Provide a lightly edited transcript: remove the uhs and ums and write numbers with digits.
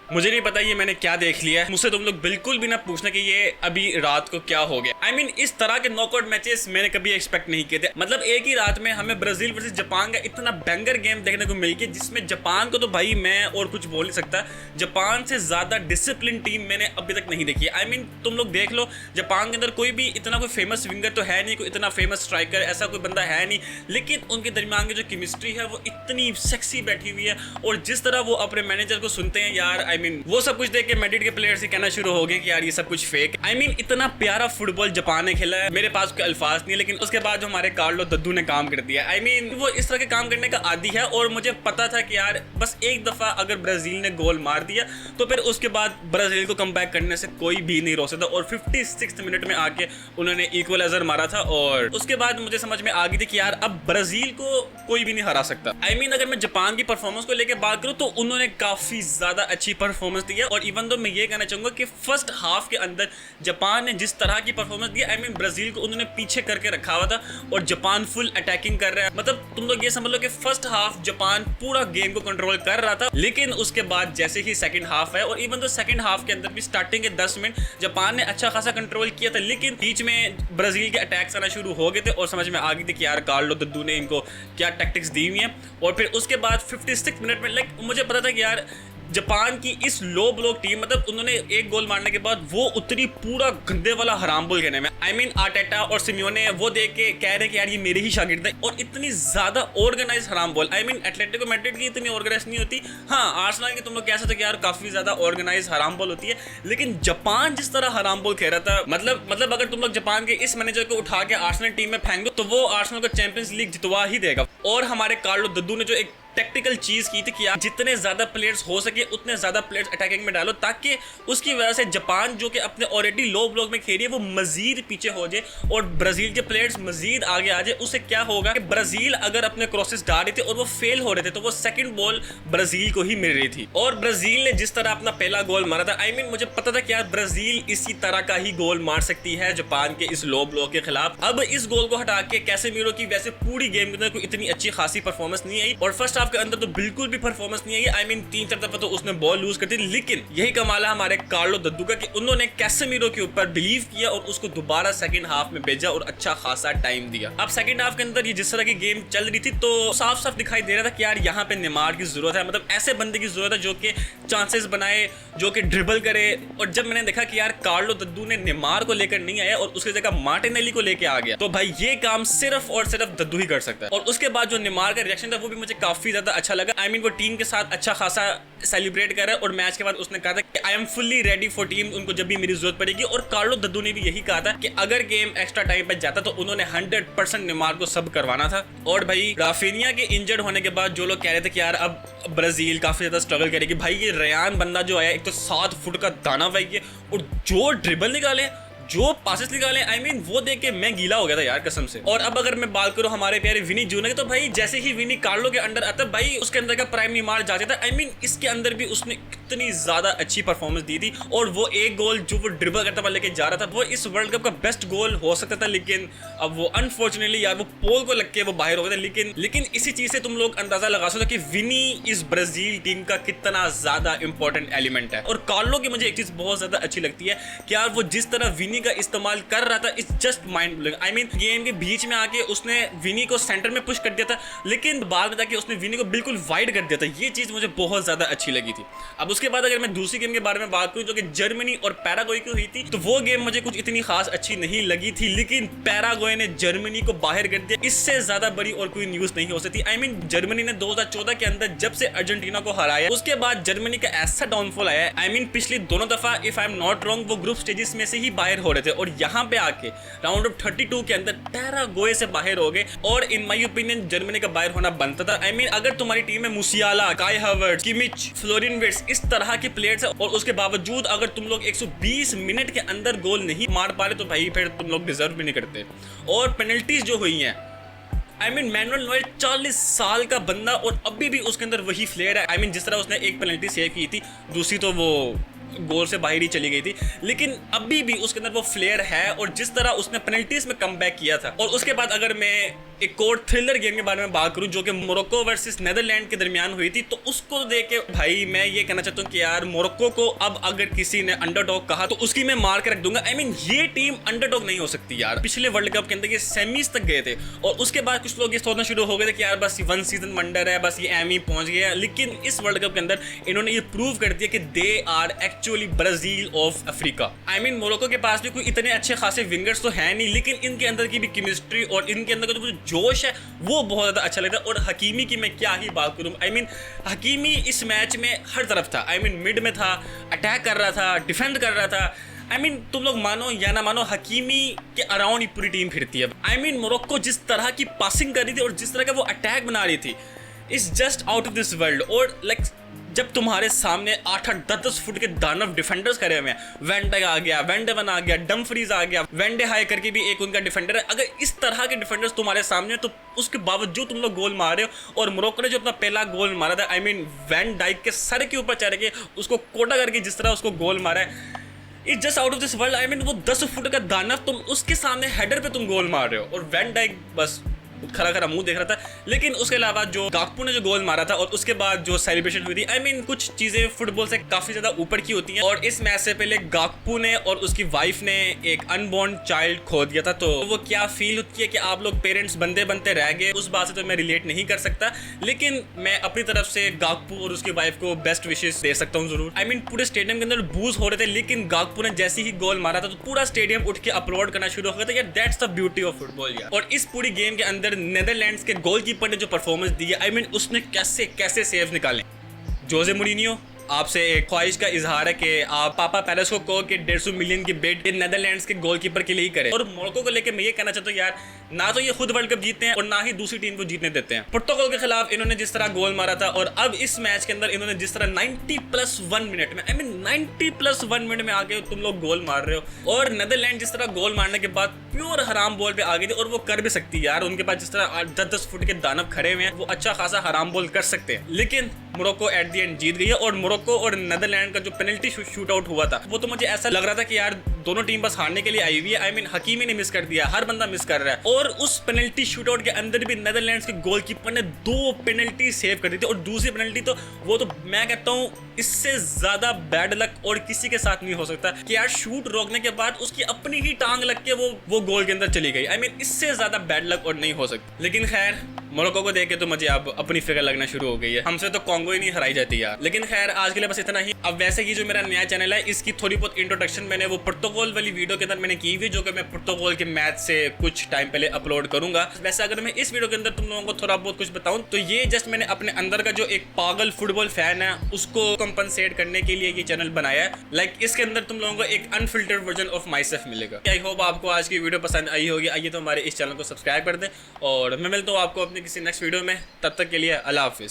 मुझे नहीं पता ये मैंने क्या देख लिया है। मुझसे तुम लोग बिल्कुल भी ना पूछना कि ये अभी रात को क्या हो गया। I mean, इस तरह के नॉकआउट मैचेस मैंने कभी एक्सपेक्ट नहीं किए थे। मतलब एक ही रात में हमें ब्राजील वर्सेस जापान का इतना बैंगर गेम देखने को मिल गया, जिसमें जापान को तो भाई मैं और कुछ बोल नहीं सकता। जापान से ज्यादा डिसिप्लिन टीम मैंने अभी तक नहीं देखी। I mean, तुम लोग देख लो, जापान के अंदर कोई भी इतना कोई फेमस विंगर तो है नहीं, कोई इतना फेमस स्ट्राइकर ऐसा कोई बंदा है नहीं, लेकिन उनके दरमियान की जो केमिस्ट्री है वो इतनी सेक्सी बैठी हुई है। और जिस तरह वो अपने मैनेजर को सुनते हैं यार, I mean, वो सब कुछ देख के मैड्रिड के प्लेयर से कहना शुरू हो गए कि यार ये सब कुछ फेक। I mean, इतना प्यारा फुटबॉल जापान ने खेला है, मेरे पास कोई अल्फाज नहीं है। लेकिन उसके बाद जो हमारे कार्लो दद्दू ने काम कर दिया, I mean, वो इस तरह के काम करने का आदी है। और मुझे पता था कि यार बस एक दफा अगर ब्राजील ने गोल मार दिया तो फिर उसके बाद ब्राजील को कम बैक करने से कोई भी नहीं रोक सकता। और 56 मिनट में आके उन्होंने इक्वलाइजर मारा था। और उसके बाद मुझे समझ में आ गई थी कि यार अब ब्राजील को कोई भी नहीं हरा सकता। I mean, अगर मैं जापान की परफॉर्मेंस को लेकर बात करूं तो उन्होंने काफी ज्यादा अच्छी परफॉर्मेंस दी है। और इवन तो मैं ये कहना चाहूंगा कि फर्स्ट हाफ के अंदर जापान ने जिस तरह की performance the, I mean, Brazil को उन्होंने पीछे करके रखा हुआ था और जापान फुल अटैकिंग कर रहा है। मतलब तुम लोग ये समझ लो कि फर्स्ट हाफ जापान पूरा गेम को कंट्रोल कर रहा था, लेकिन उसके बाद जैसे ही सेकंड हाफ है, और इवन तो सेकंड हाफ के अंदर भी स्टार्टिंग के 10 मिनट जापान ने अच्छा खासा कंट्रोल किया था, लेकिन बीच में ब्राजील के अटैक्स आना शुरू हो गए थे और समझ में आ गई थी कि यार कार्लो दद्दू ने इनको क्या टैक्टिक्स दी हुई हैं। और फिर उसके बाद 56 मिनट में मुझे पता था कि यार जापान की इस लो ब्लॉक टीम, मतलब उन्होंने एक गोल मारने के बाद वो उतरी पूरा गंदे वाला हराम बोल कहने में। I mean, आर्टेटा और सिमियोने वो देख के कह रहे कि यार ये मेरे ही शागिर्द है। और इतनी ज्यादा ऑर्गेनाइज हराम बोल, I mean, एटलेटिको मैड्रिड की इतनी ऑर्गेनाइज नहीं होती। हाँ, आर्सेनल की तुम लोग कह सकते हो कि यार काफी ज्यादा ऑर्गेनाइज हराम बोल होती है, लेकिन जापान जिस तरह हराम बोल खेल रहा था, मतलब अगर तुम लोग जापान के इस मैनेजर को उठा के आर्सेनल टीम में फेंक दो तो वो आर्सेनल को चैंपियंस लीग जितवा ही देगा। और हमारे कार्लो दद्दू ने जो एक टेक्टिकल चीज की थी कि आप जितने ज्यादा प्लेयर्स हो सके उतने ज्यादा प्लेयर्स अटैकिंग में डालो, ताकि उसकी वजह से जापान जो कि अपने ऑलरेडी लो ब्लॉक में खेल रही है वो मजीद पीछे हो जाए और ब्राजील के प्लेयर्स मजीद आगे आ जाए। उससे क्या होगा कि ब्राजील अगर अपने क्रॉसेस डाल रही थी और वो फेल हो रहे थे तो वो सेकंड बॉल ब्राजील को ही मिल रही थी। और ब्राजील ने जिस तरह अपना पहला गोल मारा था, I mean, मुझे पता था कि यार ब्राजील इसी तरह का ही गोल मार सकती है जापान के इस लो ब्लॉक के खिलाफ। अब इस गोल को हटा के कैसेमीरो की वैसे पूरी गेम के अंदर कोई इतनी अच्छी खासी परफॉर्मेंस नहीं आई और फर्स्ट हाफ के अंदर तो बिल्कुल भी परफॉर्मेंस नहीं आई। I mean, 3-4 दफा तो उसने बॉल लूज कर दी, लेकिन यही कमाल है हमारे कार्लो दद्दू का कि उन्होंने कैसेमीरो के ऊपर बिलीव किया और उसको दोबारा सेकंड हाफ में भेजा और अच्छा खासा टाइम दिया। अब सेकंड हाफ के अंदर ये जिस तरह की गेम चल रही थी तो साफ साफ दिखाई दे रहा था कि यार यहाँ पे नेमार की जरूरत है, मतलब ऐसे बंदे की जरूरत है जो कि चांसेस बनाए, जो कि ड्रिबल करे। और जब मैंने देखा कि यार कार्लो दद्दू ने नेमार को लेकर नहीं आया और उसकी जगह मार्टिनेली को लेकर आ गया, तो भाई ये काम सिर्फ और सिर्फ दद्दू ही कर सकता है। और उसके बाद जो नेमार का रिएक्शन था वो भी मुझे काफी ज्यादा अच्छा लगा। I mean, वो टीम के साथ अच्छा खासा सेलिब्रेट कर रहा है और मैच के बाद उसने कहा था कि I am fully ready for team, उनको जब भी मेरी जरूरत पड़ेगी। और कार्लो दद्दू ने भी यही कहा था कि अगर गेम एक्स्ट्रा टाइम पे जाता तो उन्होंने 100% नेमार को सब करवाना था। और भाई राफिनिया के इंजर्ड होने के बाद जो लोग कह रहे थे कि यार अब ब्राजील काफी ज्यादा स्ट्रगल करेगी, भाई ये रयान बंदा जो आया एक तो 7 फुट का दाना भाई ये, और जो ड्रिबल निकाले, जो पासेस निकाले, I mean, वो देख के मैं गीला हो गया था यार कसम से। और अब अगर मैं बात करूं हमारे प्यारे विनी जूनियर की, तो भाई जैसे ही विनी कार्लो के अंडर आता भाई उसके अंदर का प्राइम नेमार जाता था। I mean, इसके अंदर भी उसने इतनी ज्यादा अच्छी परफॉर्मेंस दी थी और वो एक गोल जो वो ड्रिबल करता हुआ लेके जा रहा था वो इस वर्ल्ड कप का बेस्ट गोल हो सकता था, लेकिन अब वो अनफॉर्चुनेटली यार वो पोल को लग के वो बाहर हो गया था। लेकिन इसी चीज से तुम लोग अंदाजा लगा सकते हो कि विनी इस ब्राजील टीम का कितना ज्यादा इंपॉर्टेंट एलिमेंट है। और कार्लो की मुझे एक चीज बहुत ज्यादा अच्छी लगती है कि यार वो जिस तरह विनी का इस्तेमाल कर रहा था, it's just mind blowing. I mean, game के बीच में आके उसने विनी को सेंटर में पुश कर दिया था, लेकिन बाद में जाके उसने विनी को बिल्कुल वाइड कर दिया था। ये चीज मुझे बहुत ज्यादा अच्छी लगी थी। अब उसके बाद अगर मैं दूसरी गेम के बारे में बात करूं जो कि जर्मनी और पैराग्वे की हुई थी, तो वो गेम मुझे कुछ इतनी खास अच्छी नहीं लगी थी, लेकिन पैराग्वे ने जर्मनी को बाहर कर दिया। इससे ज्यादा बड़ी और कोई न्यूज नहीं हो सकती। I mean, जर्मनी ने 2014 के अंदर जब से अर्जेंटीना को हराया उसके बाद जर्मनी का ऐसा डाउनफॉल आया है। I mean, पिछली दोनों दफा if I am not wrong वो ग्रुप स्टेजेस में से ही बाहर हो रहे थे और यहाँ पे आके राउंड ऑफ 32 के अंदर पैराग्वे से बाहर हो गए। और इन माय ओपिनियन जर्मनी का बाहर होना बनता था। I mean, अगर तुम्हारी टीम में मुसियाला, काई हावर्ट्स, किमिच, फ्लोरिन विर्ट्ज इस तरह के प्लेयर्स है और उसके बावजूद अगर तुम लोग 120 मिनट के अंदर गोल नहीं मार पा रहे तो भाई फिर तुम लोग डिजर्व भी नहीं करते। और पेनल्टीज जो हुई हैं, I mean, मैनुअल नोयल 40 साल का बंदा और अभी भी उसके अंदर वही फ्लेयर है। I mean, जिस तरह उसने एक पेनल्टी सेव की थी, दूसरी तो वो गोल से बाहर ही चली गई थी, लेकिन अभी भी उसके अंदर वो फ्लेयर है और जिस तरह उसने पेनल्टीज में कम बैक किया था। और उसके बाद अगर मैं एक और थ्रिलर गेम के बारे में बात करूं जो कि मोरक्को वर्सेस नीदरलैंड के दरमियान हुई थी, तो उसको देख के भाई मैं ये कहना चाहता हूं कि यार मोरक्को को अब अगर किसी ने अंडरडॉग कहा तो उसकी मैं मार के रख दूंगा। आई मीन ये टीम अंडरडॉग नहीं हो सकती यार। पिछले वर्ल्ड कप के अंदर ये सेमीज तक गए थे और उसके बाद कुछ लोग ये सोचना शुरू हो गए थे कि यार बस वन सीजन वंडर है, बस ये एमी पहुंच गया। लेकिन इस वर्ल्ड कप के अंदर इन्होंने ये प्रूव कर दिया कि they are actually Brazil of Africa. I mean Morocco के पास भी कोई इतने अच्छे खासे विंगर्स तो है नहीं, लेकिन इनके अंदर की भी केमिस्ट्री और इनके अंदर का जो जोश है वो बहुत ज़्यादा अच्छा लगता है। और हकीमी की मैं क्या ही बात करूं, आई मीन हकीमी इस मैच में हर तरफ था। आई मीन मिड में था, अटैक कर रहा था, डिफेंड कर रहा था। आई मीन तुम लोग मानो या ना मानो, हकीमी के अराउंड ही पूरी टीम फिरती है। आई मीन मोरक्को जिस तरह की पासिंग कर रही थी और जिस तरह का वो अटैक बना रही थी, it's just out of this world. और लाइक जब तुम्हारे सामने 8-8, 10-10 फुट के दानव डिफेंडर्स खड़े हुए हैं, वेंडे आ गया, वेंडेवन आ गया, डम्फ्रीज आ गया, वेंडे हाई करके भी एक उनका डिफेंडर है। अगर इस तरह के डिफेंडर्स तुम्हारे सामने, तो उसके बावजूद तुम लोग गोल मार रहे हो। और मोरक्को ने जो अपना पहला गोल मारा था, आई मीन वैन डाइक के सर के ऊपर चढ़ के उसको कोटा करके जिस तरह उसको गोल मारा है, it's just out of this world. I mean वो 10 फुट का दानव, तुम उसके सामने हेडर पे तुम गोल मार रहे हो। और वैन डाइक बस खरा खरा मुंह देख रहा था। लेकिन उसके अलावा जो गाकपू ने जो गोल मारा था और उसके बाद जो सेलिब्रेशन हुई थी, आई मीन कुछ चीजें फुटबॉल से काफी ज्यादा ऊपर की होती हैं। और इस मैच से पहले गाकपू ने और उसकी वाइफ ने एक अनबॉर्न चाइल्ड खो दिया था, तो वो क्या फील होती है कि आप लोग पेरेंट्स बनते बनते रह गए, उस बात से तो मैं रिलेट नहीं कर सकता। लेकिन मैं अपनी तरफ से गाकपू और उसकी वाइफ को बेस्ट विशेस दे सकता हूँ जरूर। आई मीन पूरे स्टेडियम के अंदर बूज हो रहे थे, लेकिन गाकपू ने जैसे ही गोल मारा था तो पूरा स्टेडियम उठ के अपलोड करना शुरू हो गया था। यार that's the beauty of football यार। और इस पूरी गेम के अंदर नीदरलैंड्स के गोलकीपर ने जो परफॉर्मेंस दी है, आई मीन उसने कैसे कैसे सेव्स निकाले। जोजे मुरीनियो, आपसे एक ख्वाहिश का इजहार है कि आप पापा पेरेस को कहो कि 150 मिलियन की बेट नीदरलैंड्स के गोलकीपर के लिए ही करें। और मोरक्को को लेकर मैं ये कहना चाहता हूँ यार, ना तो ये खुद वर्ल्ड कप जीतते हैं और ना ही दूसरी टीम को जीतने देते हैं। पुर्तगाल के खिलाफ इन्होंने जिस तरह गोल मारा था, और अब इस मैच के अंदर इन्होंने जिस तरह 90+1 मिनट में, आई मीन 90+1 मिनट में आके तुम लोग गोल मार रहे हो। और नीदरलैंड जिस तरह गोल मारने के बाद प्योर हराम बॉल पे आ गई थी, और वो कर भी सकती है यार। उनके पास जिस तरह 10-10 फुट के दानव खड़े हुए हैं, वो अच्छा खासा हराम बॉल कर सकते हैं। लेकिन मोरक्को एट द एंड जीत गई है। और मोरक्को और नीदरलैंड का जो पेनल्टी शूट आउट हुआ था, वो तो मुझे ऐसा लग रहा था कि यार दोनों टीम बस हारने के लिए आई हुई है। आई मीन हकीमी ने मिस कर दिया, हर बंदा मिस कर रहा है। और उस पेनल्टी शूट आउट के अंदर भी नीदरलैंड्स के गोलकीपर ने 2 पेनल्टी सेव कर दी थी। और दूसरी पेनल्टी तो वो तो मैं कहता हूँ इससे ज्यादा बैड लक और किसी के साथ नहीं हो सकता कि यार शूट रोकने के बाद उसकी अपनी ही टांग लग के वो गोल के अंदर चली गई। आई मीन इससे ज्यादा बैड लक और नहीं हो सकता। लेकिन खैर मोरक्को को देख के तो मुझे अब अपनी फिक्र लगना शुरू हो गई है, हमसे तो कॉन्गो ही नहीं हराई जाती यार। लेकिन खैर आज के लिए बस इतना ही। अब वैसे ही जो मेरा नया चैनल है, इसकी थोड़ी बहुत इंट्रोडक्शन मैंने वो पुर्तगाल वाली वीडियो के अंदर मैंने की हुई, जो कि मैं पुर्तगाल के मैच से कुछ टाइम पहले अपलोड करूंगा। वैसे अगर मैं इस वीडियो के अंदर तुम लोगों को थोड़ा बहुत कुछ बताऊं, तो ये जस्ट मैंने अपने अंदर का जो एक पागल फुटबॉल फैन है उसको कंपनसेट करने के लिए ये चैनल बनाया है। लाइक इसके अंदर तुम लोगों को एक unfiltered version of myself मिलेगा। आई होप आपको आज की वीडियो पसंद आई होगी। आइए तो हमारे इस चैनल को सब्सक्राइब कर दें, और मैं मिलता हूँ आपको अपने किसी नेक्स्ट वीडियो में। तब तक के लिए अल्लाह हाफिज़।